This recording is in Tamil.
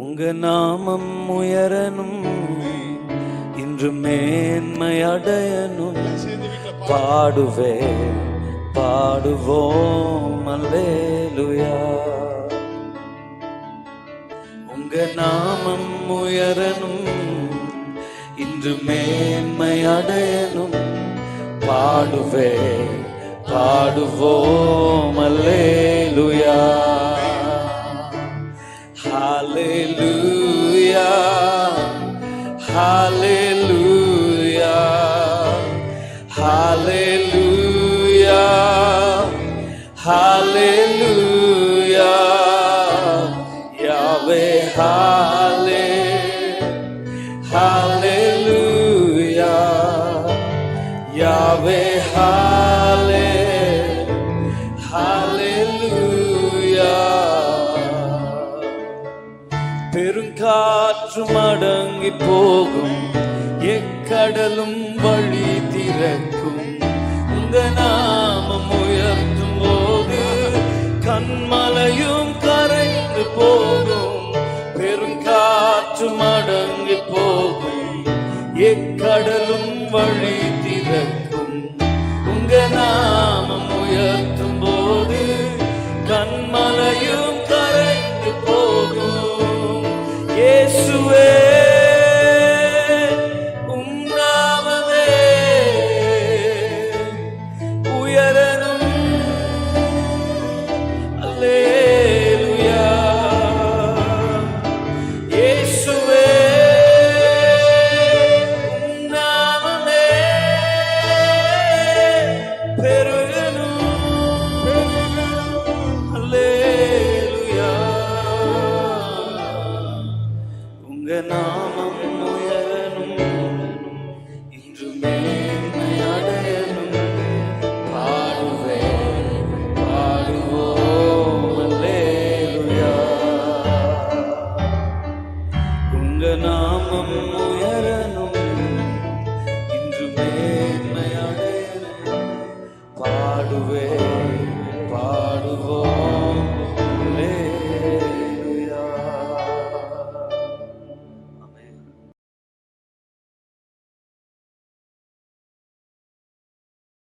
உங்க நாமம் உயரணும், இன்று மேன்மை அடையணும். பாடுவே பாடுவோம் அல்லேலூயா. உங்க நாமம் உயரணும், இன்று மேன்மை அடையணும். பாடுவே பாடுவோம் அல்லேலூயா. ஹல்லேலூயா ஹல்லேலூயா ஹல்லேலூயா ஹல்லேலூயா. யாவே ஹல்லே ஹல்லேலூயா. யாவே ஹல்லே ஹல்லேலூயா. பெருங்காற்றும் அடங்கி போகும், எக்கடலும் வழி திறக்கும். உங்க நாமம் உயர்த்தும் போது கண்மலையும் கரைந்து போகும். பெருங்காற்றும் அடங்கி போகும், எக்கடலும் வழி திறக்கும். உங்க நாமம் உயர்த்தும் போது கண்மலையும் கரைந்து போகும். இயேசுவே உம் நாமமே உயரணும். அல்லேலூயா. இயேசுவே உம் நாமமே பெருகணும். அல்லேலூயா. உங்க நாமம்